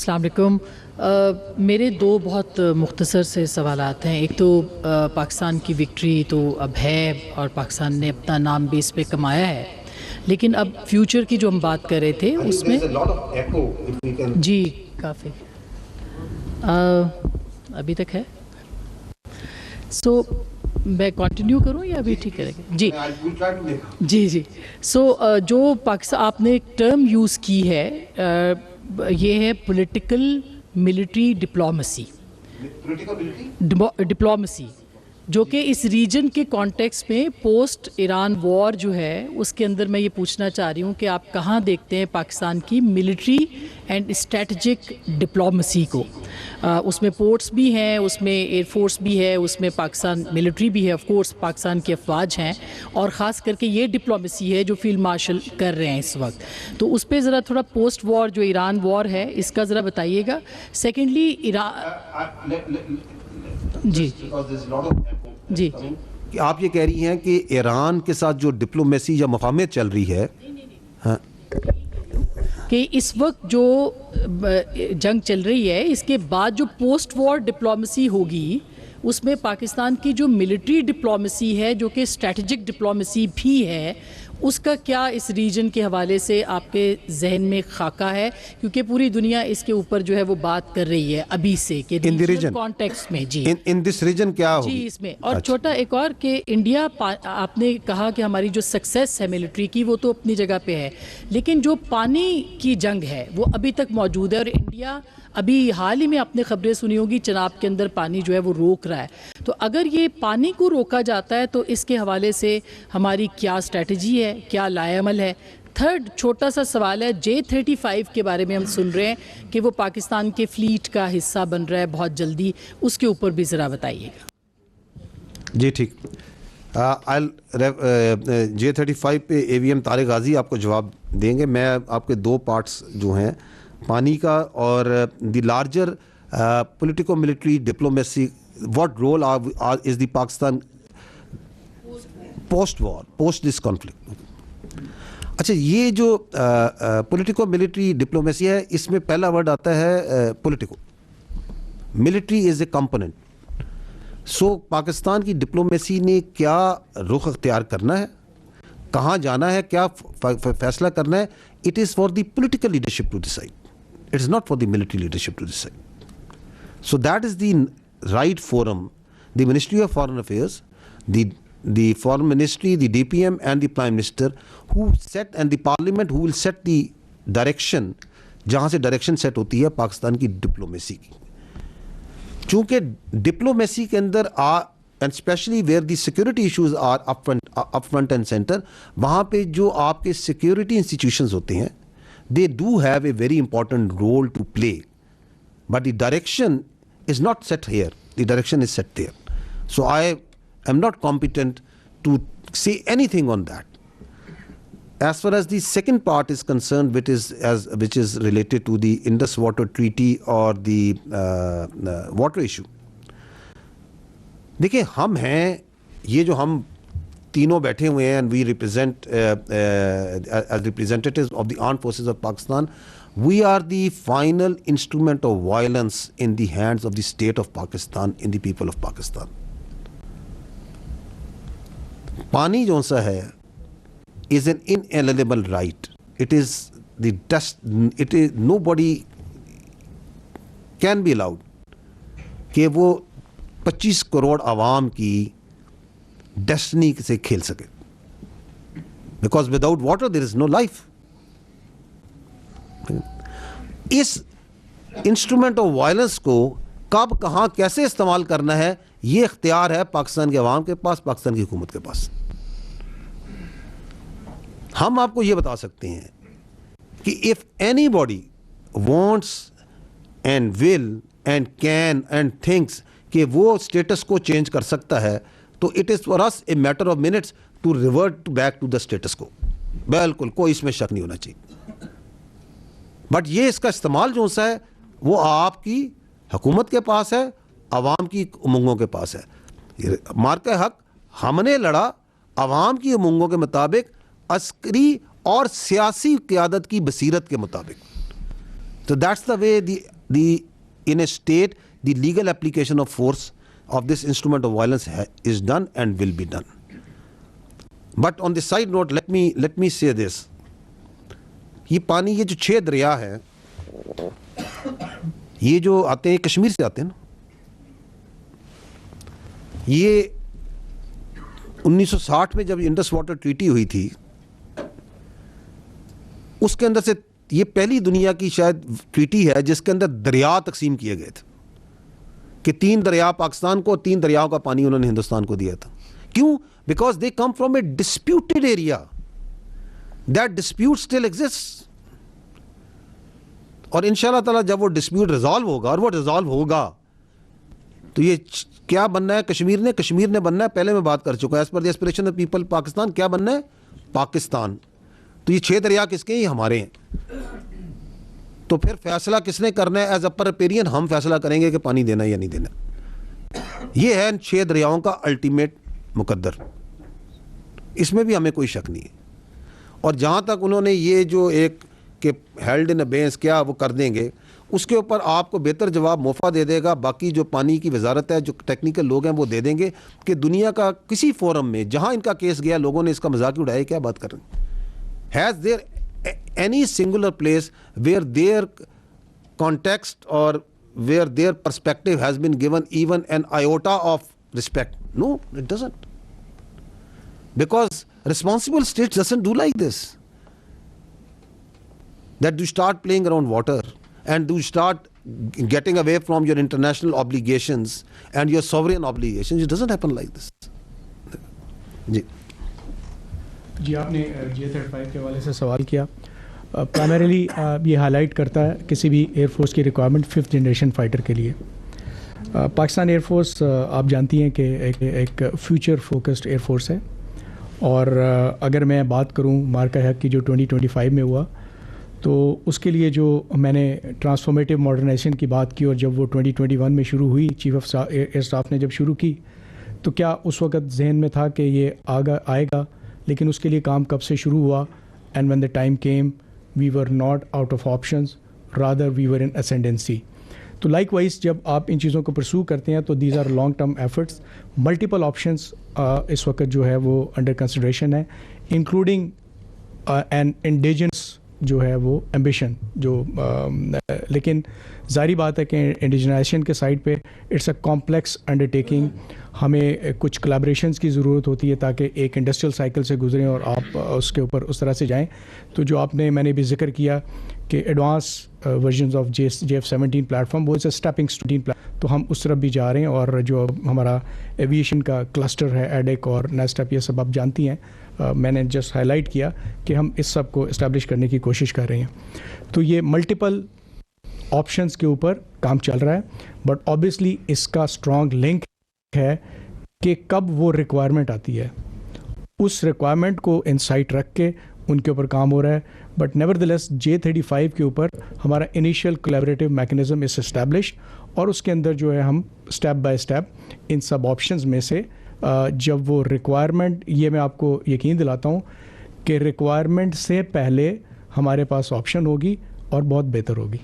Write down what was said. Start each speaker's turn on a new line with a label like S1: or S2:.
S1: السلام علیکم. میرے دو بہت مختصر سے سوالات ہیں. ایک تو پاکستان کی وکٹری تو اب ہے اور پاکستان نے اپنا نام بھی اس پہ کمایا ہے, لیکن اب فیوچر کی جو ہم بات کر رہے تھے اس میں جی کافی ابھی تک ہے. سو میں کنٹینیو کروں یا ابھی ٹھیک کریں گے؟ جی. سو جو پاکستان آپ نے ایک ٹرم یوز کی ہے یہ ہے پولیٹیکل ملٹری ڈپلومیسی, جو کہ اس ریجن کے کانٹیکس میں پوسٹ ایران وار جو ہے اس کے اندر میں یہ پوچھنا چاہ رہی ہوں کہ آپ کہاں دیکھتے ہیں پاکستان کی ملٹری اینڈ اسٹریٹجک ڈپلومیسی کو. اس میں پورٹس بھی ہیں, اس میں ایئر فورس بھی ہے, اس میں پاکستان ملٹری بھی ہے, آف کورس پاکستان کی افواج ہیں, اور خاص کر کے یہ ڈپلومیسی ہے جو فیلڈ مارشل کر رہے ہیں اس وقت. تو اس پہ ذرا تھوڑا پوسٹ وار جو ایران وار ہے اس کا ذرا بتائیے گا. سیکنڈلی جی
S2: کہ آپ یہ کہہ رہی ہیں کہ ایران کے ساتھ جو ڈپلومیسی یا مفاہمت چل رہی ہے
S1: کہ اس وقت جو جنگ چل رہی ہے اس کے بعد جو پوسٹ وار ڈپلومیسی ہوگی اس میں پاکستان کی جو ملٹری ڈپلومیسی ہے جو کہ اسٹریٹجک ڈپلومیسی بھی ہے, اس کا کیا اس ریجن کے حوالے سے آپ کے ذہن میں خاکہ ہے, کیونکہ پوری دنیا اس کے اوپر جو ہے وہ بات کر رہی ہے ابھی سے کہ ریجنل کانٹیکسٹ میں. جی
S2: ان دس ریجن کیا ہوگی
S1: جی اس میں. اور چھوٹا ایک اور کہ انڈیا, آپ نے کہا کہ ہماری جو سکسیس ہے ملٹری کی وہ تو اپنی جگہ پہ ہے, لیکن جو پانی کی جنگ ہے وہ ابھی تک موجود ہے, اور انڈیا ابھی حال ہی میں آپ نے خبریں سنی ہوگی چناب کے اندر پانی جو ہے وہ روک رہا ہے. تو اگر یہ پانی کو روکا جاتا ہے تو اس کے حوالے سے ہماری کیا اسٹریٹجی ہے, کیا لائے عمل ہے. تھرڈ چھوٹا سا سوال ہے, J-35 کے بارے میں ہم سن رہے ہیں کہ وہ پاکستان کے فلیٹ کا حصہ بن رہا ہے بہت جلدی, اس کے اوپر بھی ذرا بتائیے گا.
S2: جی ٹھیک. J-35 پہ AVM طارق غازی آپ کو جواب دیں گے. میں آپ کے دو پارٹس جو ہیں پانی کا اور the larger politico military diplomacy, what role is the Pakistan post war, post this conflict. اچھا, یہ جو پولیٹیکو ملٹری ڈپلومیسی ہے اس میں پہلا ورڈ آتا ہے پولیٹیکو, ملٹری از اے کمپوننٹ. سو پاکستان کی ڈپلومیسی نے کیا رخ اختیار کرنا ہے, کہاں جانا ہے, کیا فیصلہ کرنا ہے, it is for the political leadership to decide, it is not for the military leadership to decide. So that is the right forum, the ministry of foreign affairs, the foreign ministry, the DPM and the prime minister who set, and the parliament who will set the direction, جہاں سے direction set ہوتی ہے پاکستان کی diplomacy کی. چونکہ diplomacy کے اندر and especially where the security issues are up front and center, وہاں پہ جو آپ کے security institutions ہوتے ہیں they do have a very important role to play, but the direction is not set here, the direction is set there. So I'm not competent to say anything on that. As far as the second part is concerned, which is related to the Indus Water Treaty or the water issue. دیکھیں, ہم ہیں یہ جو ہم تینوں بیٹھے ہوئے ہیں, and we represent as representatives of the armed forces of Pakistan, we are the final instrument of violence in the hands of the state of Pakistan, in the people of Pakistan. پانی جو سا ہے is an inalienable right. It is the it is nobody can be allowed کہ وہ 25 کروڑ عوام کی destiny سے کھیل سکے, because without water there is no life. اس انسٹرومنٹ آف وائلنس کو کب کہاں کیسے استعمال کرنا ہے یہ اختیار ہے پاکستان کے عوام کے پاس, پاکستان کی حکومت کے پاس. ہم آپ کو یہ بتا سکتے ہیں کہ if anybody wants and will and can and thinks کہ وہ اسٹیٹس کو چینج کر سکتا ہے تو it is for us a matter of minutes to revert back to the status quo. بالکل کوئی اس میں شک نہیں ہونا چاہیے. بٹ یہ اس کا استعمال جو سا ہے وہ آپ کی حکومت کے پاس ہے, عوام کی امنگوں کے پاس ہے. مارکہ حق ہم نے لڑا عوام کی امنگوں کے مطابق, عسکری اور سیاسی قیادت کی بصیرت کے مطابق. تو that's the way the in a state the legal application of force of this instrument of violence is done and will be done. But on the side note, let me say this. یہ پانی یہ جو 6 دریا ہے یہ جو آتے ہیں کشمیر سے آتے ہیں نا, یہ 1960 میں جب انڈس واٹر ٹریٹی ہوئی تھی اس کے اندر سے یہ پہلی دنیا کی شاید ٹریٹی ہے جس کے اندر دریا تقسیم کیے گئے تھے کہ 3 دریا پاکستان کو, 3 دریاؤں کا پانی انہوں نے ہندوستان کو دیا تھا. کیوں؟ Because they come from a disputed area. That dispute still exists. اور انشاءاللہ تعالیٰ جب وہ ڈسپیوٹ ریزالو ہوگا, اور وہ ریزالو ہوگا, تو یہ کیا بننا ہے کشمیر نے بننا ہے, پہلے میں بات کر چکا ہے, as per the aspiration of people Pakistan کیا بننا ہے, پاکستان. تو یہ 6 دریا کس کے ہیں؟ یہ ہمارے ہیں. تو پھر فیصلہ کس نے کرنا ہے؟ ایز اے ریپیرین ہم فیصلہ کریں گے کہ پانی دینا یا نہیں دینا. یہ ہے ان 6 دریاؤں کا الٹیمیٹ مقدر, اس میں بھی ہمیں کوئی شک نہیں ہے. اور جہاں تک انہوں نے یہ جو ایک کہ ہیلڈ ان ابینس کیا وہ کر دیں گے, اس کے اوپر آپ کو بہتر جواب موفا دے دے گا. باقی جو پانی کی وزارت ہے, جو ٹیکنیکل لوگ ہیں, وہ دے دیں گے کہ دنیا کا کسی فورم میں جہاں ان کا کیس گیا لوگوں نے اس کا مذاق اڑایا. کیا بات کر رہے ہیں؟ Has there any singular place where their context اور where their perspective has been given even an iota of respect? No, it doesn't. Because responsible states doesn't do like this. That you start playing around water and you start getting away from your international obligations and your sovereign obligations. It doesn't happen like this.
S3: جی آپ نے J-35 کے حوالے سے سوال کیا. Primarily یہ high light کرتا ہے کسی بھی ایئر فورس کی ریکوائرمنٹ 5th جنریشن فائٹر کے لیے. پاکستان ایئر فورس آپ جانتی ہیں کہ ایک فیوچر فوکسڈ ایئر فورس ہے. اور اگر میں بات کروں مارکا حق کی جو 2025 میں ہوا, تو اس کے لیے جو میں نے ٹرانسفارمیٹیو ماڈرنائزیشن کی بات کی, اور جب وہ 2021 میں شروع ہوئی, چیف آف ایئر اسٹاف نے جب شروع کی, تو کیا اس وقت ذہن میں تھا کہ یہ آئے گا؟ لیکن اس کے لیے کام کب سے شروع ہوا؟ And when the time came we were not out of options, rather we were in ascendancy. تو لائک وائز جب آپ ان چیزوں کو پرسو کرتے ہیں تو these are long term efforts. Multiple options اس وقت جو ہے وہ انڈر کنسیڈریشن ہے, انکلوڈنگ این انڈیجنس جو ہے وہ ایمبیشن جو لیکن ظاہری بات ہے کہ انڈیجنائزیشن کے سائڈ پہ it's a complex undertaking. ہمیں کچھ کلیبریشنس کی ضرورت ہوتی ہے تاکہ ایک انڈسٹریل سائیکل سے گزریں اور آپ اس کے اوپر اس طرح سے جائیں. تو جو میں نے بھی ذکر کیا کہ advance versions of JF-17 platform وہ از اے اسٹیپنگ اسٹون. تو ہم اس طرف بھی جا رہے ہیں. اور جو ہمارا ایویشن کا کلسٹر ہے, ایڈیک اور نیسٹپ, یہ سب آپ جانتی ہیں. میں نے جسٹ ہائی لائٹ کیا کہ ہم اس سب کو اسٹیبلش کرنے کی کوشش کر رہے ہیں. تو یہ ملٹیپل آپشنس کے اوپر کام چل رہا ہے, بٹ آبویسلی اس کا اسٹرانگ لنک ہے کہ کب وہ ریکوائرمنٹ آتی ہے, اس ریکوائرمنٹ کو انسائٹ رکھ کے ان کے اوپر کام ہو رہا ہے. But never the less J-35 کے اوپر ہمارا initial collaborative mechanism is established, اور اس کے اندر جو ہے ہم step by step in sub options میں سے جب وہ ریکوائرمنٹ, یہ میں آپ کو یقین دلاتا ہوں کہ ریکوائرمنٹ سے پہلے ہمارے پاس آپشن ہوگی اور بہت بہتر ہوگی.